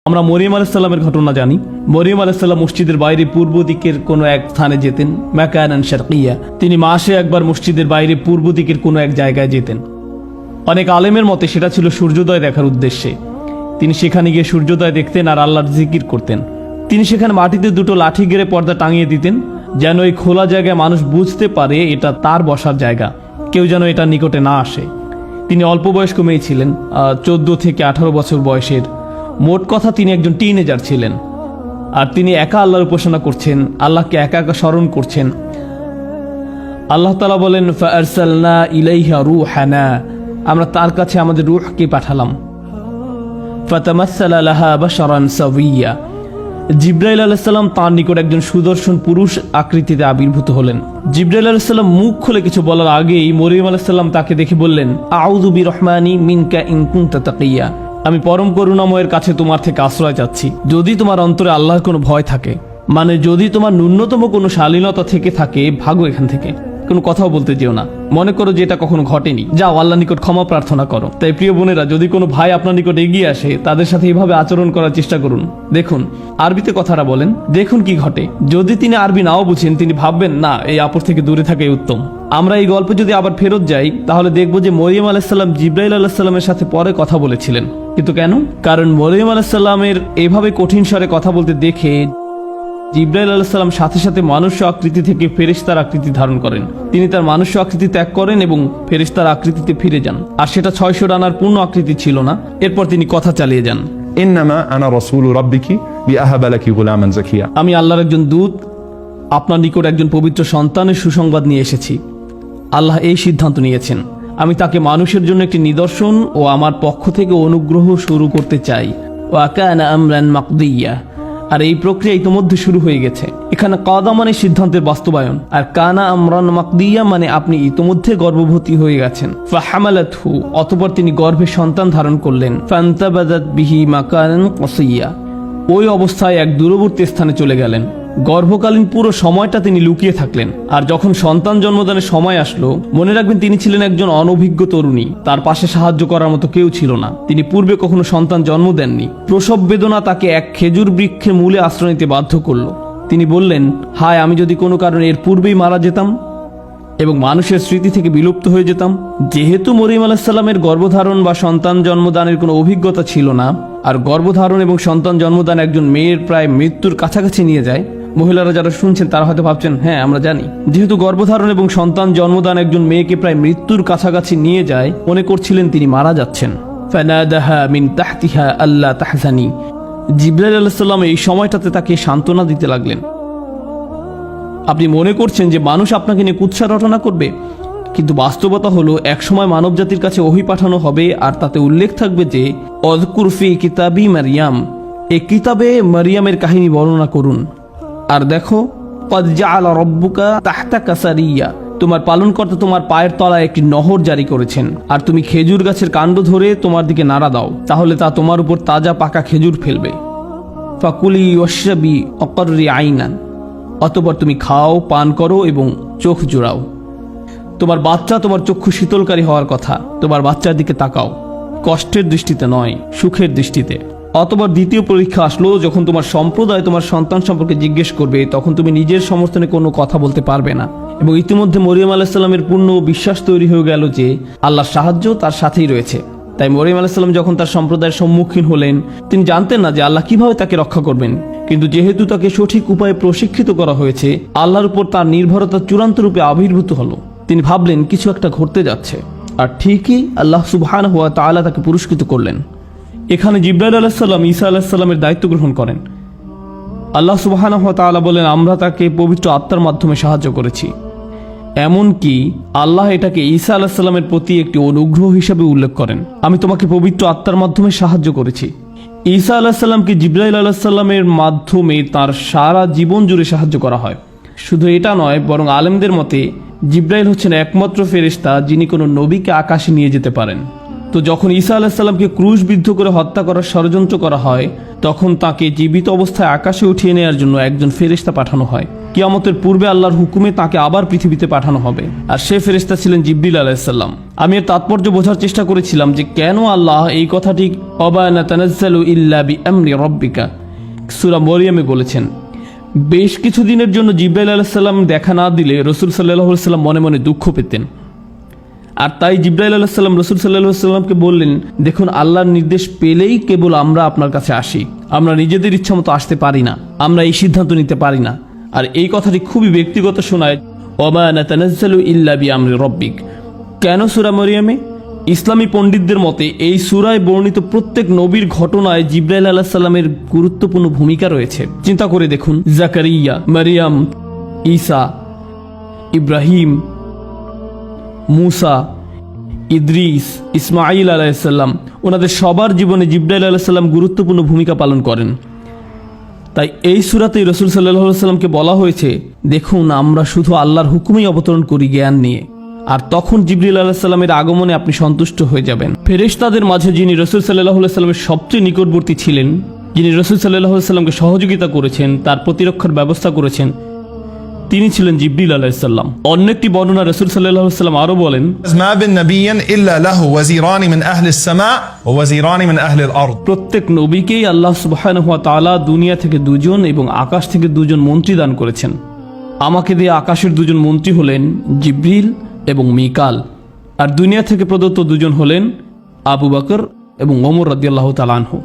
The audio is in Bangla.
আমরা মরিয়ম আলাইহিস সালামের ঘটনা জানি। মরিয়ম আলাইহিস সালাম মসজিদের বাইরে পূর্ব দিকের কোনো এক স্থানে যেতেন, মাকানান শারকিয়া। তিনি মাসে একবার মসজিদের বাইরে পূর্ব দিকের কোনো এক জায়গায় যেতেন। অনেক আলেমের মতে সেটা ছিল সূর্যোদয় দেখার উদ্দেশ্যে। তিনি সেখানে গিয়ে সূর্যোদয় দেখতেন আর আল্লাহর জিকির করতেন। তিনি সেখানে মাটিতে দুটো লাঠি গেড়ে পর্দা টাঙিয়ে দিতেন, যেন এই খোলা জায়গায় মানুষ বুঝতে পারে এটা তার বসার জায়গা, কেউ যেন এটা নিকটে না আসে। তিনি অল্প বয়স্ক মেয়ে ছিলেন, 14 থেকে 18 বছর বয়সের। মোট কথা তিনি একজন টিনেজার ছিলেন। আর তিনি একা আল্লাহর উপাসনা করছেন, আল্লাহকে একা একা স্মরণ করছেন। আল্লাহ তাআলা বলেন, ফাআরসালনা ইলাইহা রূহানা, আমরা তার কাছে আমাদের রূহকে পাঠালাম। ফাতামাসসালা লাহা বাশারান সাওয়িয়া, জিবরাইল আলাইহিস সালাম তার নিকট একজন সুদর্শন পুরুষ আকৃতিতে আবির্ভূত হলেন। জিবরাইল আলাইহিস সালাম মুখ খুলে কিছু বলার আগেই মরিয়ম আলাইহিস সালাম তাকে দেখে বললেন, আউযু বিরহমানি মিনকা ইন কুনতা তাকিয়া, আমি পরম করুণাময়ের কাছে তোমার থেকে আশ্রয় চাচ্ছি, যদি তোমার অন্তরে আল্লাহর কোনো ভয় থাকে, মানে যদি তোমার ন্যূনতম কোনো শালীনতা থেকে থাকে, ভাগো এখান থেকে, কোনো কথাও বলতে যেও না, মনে করো যে এটা কখনো ঘটেনি, যাও আল্লাহর নিকট ক্ষমা প্রার্থনা করো। তাই প্রিয় বোনেরা, যদি কোনো ভাই আপনার নিকট এগিয়ে আসে, তাদের সাথে এইভাবে আচরণ করার চেষ্টা করুন। দেখুন আরবিতে কথাটা বলেন, দেখুন কি ঘটে। যদি তিনি আরবি নাও বুঝেন, তিনি ভাববেন না, এই আপদ থেকে দূরে থাকাই উত্তম। আমরা এই গল্পে যদি আবার ফেরত যাই, তাহলে দেখবো যে মরিয়ম আলাইহিস সালাম জিবরাইল আলাইহিস সালামের সাথে পরে কথা বলেছিলেন। কিন্তু কেন? কারণ মরিয়ম আলাইহিস সালামের এভাবে কঠিন স্বরে কথা বলতে দেখে জিবরাইল আলাইহিস সালাম সাথে সাথে মানুষ্য আকৃতি থেকে ফেরেশতার আকৃতি ধারণ করেন। তিনি তার মানুষ্য আকৃতি ত্যাগ করেন এবং ফেরেশতার আকৃতিতে ফিরে যান। আর সেটা 600 রানার পূর্ণ আকৃতি ছিল না। এরপর তিনি কথা চালিয়ে যান, ইন্নামা আনা রাসূলু রাব্বিকি লিআহাবা লাকি গুলামান যাকিয়া, আমি আল্লাহর একজন দূত, আপনার নিকট একজন পবিত্র সন্তানের সুসংবাদ নিয়ে এসেছি। আল্লাহ এই সিদ্ধান্ত নিয়েছেন, আমি তাকে মানুষের জন্য একটি নিদর্শন ও আমার পক্ষ থেকে অনুগ্রহ শুরু করতে চাই। ওয়া কানা আমরান মাকদিয়া, আর এই প্রক্রিয়া ইতিমধ্যে শুরু হয়ে গেছে। এখানে কাদা মানে সিদ্ধান্তের বাস্তবায়ন, আর কানা আমরান মাকদিয়া মানে আপনি ইতিমধ্যে গর্ভবতী হয়ে গেছেন। ফাহামালাতহু, অতঃপর তিনি গর্ভে সন্তান ধারণ করলেন। ফান্তাবাযাত বিহি মাকানান কসিয়া, ওই অবস্থায় এক দূরবর্তী স্থানে চলে গেলেন। গর্ভকালীন পুরো সময়টা তিনি লুকিয়ে থাকলেন। আর যখন সন্তান জন্মদানের সময় আসলো, মনে রাখবেন তিনি ছিলেন একজন অনভিজ্ঞ তরুণী, তার পাশে সাহায্য করার মতো কেউ ছিল না। তিনি পূর্বে কখনো সন্তান জন্ম দেননি। প্রসব বেদনা তাকে এক খেজুর বৃক্ষের মূলে আশ্রয় নিতে বাধ্য করলো। তিনি বললেন, হায়, আমি যদি কোনো কারণে এর পূর্বেই মারা যেতাম এবং মানুষের স্মৃতি থেকে বিলুপ্ত হয়ে যেতাম। যেহেতু মরিয়ম আলাইহিস সালামের গর্ভধারণ বা সন্তান জন্মদানের কোনো অভিজ্ঞতা ছিল না, আর গর্ভধারণ এবং সন্তান জন্মদান একজন মেয়ের প্রায় মৃত্যুর কাছাকাছি নিয়ে যায়। মহিলারা যারা শুনছেন তারা হয়তো ভাবছেন, হ্যাঁ আমরা জানি। যেহেতু গর্ভধারণ এবং সন্তান জন্মদান একজন মেয়েকে প্রায় মৃত্যুর কাছাকাছি নিয়ে যায়, মনে করছিলেন তিনি মারা যাচ্ছেন। ফানাদাহা মিন তাহতিহা আল্লা তাহজানি, জিবরাইল আলাইহিস সালাম এই সময়টাতে তাকে সান্ত্বনা দিতে লাগলেন। আপনি মনে করছেন যে মানুষ আপনাকে নিয়ে কুৎসা রটনা করবে, কিন্তু বাস্তবতা হলো একসময় মানব জাতির কাছে ওহী পাঠানো হবে, আর তাতে উল্লেখ থাকবে যে অযকুর ফি কিতাবি মারইয়াম, এই কিতাবে মারইয়ামের কাহিনী বর্ণনা করুন। আর দেখো, ক্বাদ জাআলা রাব্বুকা তাহতাকা সারিয়া, তোমার পালনকর্তা তোমার পায়ের তলায় একটি নহর জারি করেছেন। আর তুমি খেজুর গাছের কাণ্ড ধরে তোমার দিকে নাড়া দাও, তাহলে তা তোমার উপর তাজা পাকা খেজুর ফেলবে। ফাকুলি ওয়াশরাবি ওয়াকররি আইনান, অতঃপর তুমি খাও, পান করো এবং চোখ জোড়াও। তোমার বাচ্চা তোমার চক্ষু শীতলকারী হওয়ার কথা। তোমার বাচ্চার দিকে তাকাও, কষ্টের দৃষ্টিতে নয়, সুখের দৃষ্টিতে। অতঃপর দ্বিতীয় পরীক্ষা আসলো, যখন তোমার সম্প্রদায় তোমার সন্তান সম্পর্কে জিজ্ঞেস করবে, তখন তুমি নিজের সমর্থনে কোনো কথা বলতে পারবে না। এবং ইতিমধ্যে মরিয়ম আলাইহিস সালামের পূর্ণ বিশ্বাস তৈরি হয়ে গেল যে আল্লাহর সাহায্য তার সাথেই রয়েছে। তাই মরিয়ম আলাইহিস সালাম যখন তার সম্প্রদায়ের সম্মুখীন হলেন, তিনি জানতেন না যে আল্লাহ কিভাবে তাকে রক্ষা করবেন। কিন্তু যেহেতু তাকে সঠিক উপায়ে প্রশিক্ষিত করা হয়েছে, আল্লাহর উপর তার নির্ভরতা চূড়ান্ত রূপে আবির্ভূত হলো। তিনি ভাবলেন কিছু একটা ঘটতে যাচ্ছে, আর ঠিকই আল্লাহ সুবহানাহু ওয়া তাআলা তাকে পুরস্কৃত করলেন। এখানে জিবরাইল আলাইহিস সালাম ঈসা আলাইহিস সালামের দায়িত্ব গ্রহণ করেন। আল্লাহ সুবহানাহু ওয়া তাআলা বলেন, আমরা তাকে পবিত্র আত্মার মাধ্যমে সাহায্য করেছি। এমনকি আল্লাহ এটাকে ঈসা আলাইহিস সালামের প্রতি একটি অনুগ্রহ হিসেবে উল্লেখ করেন, আমি তোমাকে পবিত্র আত্মার মাধ্যমে সাহায্য করেছি। ঈসা আলাইহিস সালামকে জিবরাইল আলাইহিস সালামের মাধ্যমে তার সারা জীবন জুড়ে সাহায্য করা হয়। শুধু এটা নয়, বরং আলেমদের মতে জিবরাইল হচ্ছেন একমাত্র ফেরেশতা যিনি কোনো নবীকে আকাশে নিয়ে যেতে পারেন। তো যখন ঈসা আলাইহিস সালামকে ক্রুশবিদ্ধ করে হত্যা করার ষড়যন্ত্র করা হয়, তখন তাকে জীবিত অবস্থায় আকাশে উঠিয়ে নেওয়ার জন্য একজন ফেরেশতা পাঠানো হয়। কিয়ামতের পূর্বে আল্লাহর হুকুমে তাকে আবার পৃথিবীতে পাঠানো হবে। আর সে ফেরেশতা ছিলেন জিবরিল আলাইহিসসালাম। আমি এর তাৎপর্য বোঝার চেষ্টা করেছিলাম যে কেন আল্লাহ এই কথাটি ওয়া মা তানাজ্জালু ইল্লা বিআমরি রাব্বিকা সূরা মরিয়মে বলেছেন। বেশ কিছুদিনের জন্য জিবরাইল আলাইহিসসালাম দেখা না দিলে রাসূল সাল্লাল্লাহু আলাইহি ওয়াসাল্লাম মনে মনে দুঃখ পেতেন। আর তাই জিবরাইল আলাইহিসসালাম রাসূল সাল্লাল্লাহু আলাইহি ওয়াসাল্লামকে বললেন, দেখুন, আল্লাহর নির্দেশ পেলেই কেবল আমরা আপনার কাছে আসি, আমরা নিজেদের ইচ্ছা মতো আসতে পারি না, আমরা এই সিদ্ধান্ত নিতে পারি না। আর এই কথাটি খুবই ব্যক্তিগত শোনায়, ওয়া মা নাতানাজ্জালু ইল্লা বিআমরি রাব্বিক। কেন সূরা মরিয়মে? ইসলামী পণ্ডিতদের মতে এই সূরায় বর্ণিত প্রত্যেক নবীর ঘটনায় জিবরাইল আলাইহিস সালামের গুরুত্বপূর্ণ ভূমিকা রয়েছে। চিন্তা করে দেখুন, জাকারিয়া, মারিয়াম, ঈসা, ইব্রাহিম, মুসা, ইদ্রিস, ইসমাঈল আলাইহিসসালাম, ওনাদের সবার জীবনে জিবরাইল আলাইহিস সালাম গুরুত্বপূর্ণ ভূমিকা পালন করেন। তাই এই সূরাতেই রাসূল সাল্লাল্লাহু আলাইহি ওয়াসাল্লামকে বলা হয়েছে, দেখুন, আমরা শুধু আল্লাহর হুকুমেই অবতরণ করি জ্ঞান নিয়ে। আর তখন জিবরিল আলাইহিস সালামের আগমনে আপনি সন্তুষ্ট হয়ে যাবেন। ফেরেশতাদের মাঝে যিনি রাসূল সাল্লাল্লাহু আলাইহি ওয়াসাল্লামের সবচেয়ে নিকটবর্তী ছিলেন, যিনি রাসূল সাল্লাল্লাহু আলাইহি ওয়াসাল্লামকে সহযোগিতা করেছেন, তার প্রতিরক্ষার ব্যবস্থা করেছেন, তিনি ছিলেন জিবরিল আলাইহিস সালাম। অন্য একটি বর্ণনা রাসূল সাল্লাল্লাহু আলাইহি ওয়াসাল্লাম আরো বলেন, ما بين نبي إلا له وزيران من أهل السماء ووزيران من أهل الأرض। প্রত্যেক নবীকেই আল্লাহ সুবহানাহু ওয়া তাআলা দুনিয়া থেকে দুজন এবং আকাশ থেকে দুজন মন্ত্রী দান করেছেন। আমাকে দিয়ে আকাশের দুজন মন্ত্রী হলেন জিবরিল এবং মিকাল, আর দুনিয়া থেকে প্রদত্ত দুজন হলেন আবু বকর এবং ওমর রাদিয়াল্লাহু তাআলা আনহু।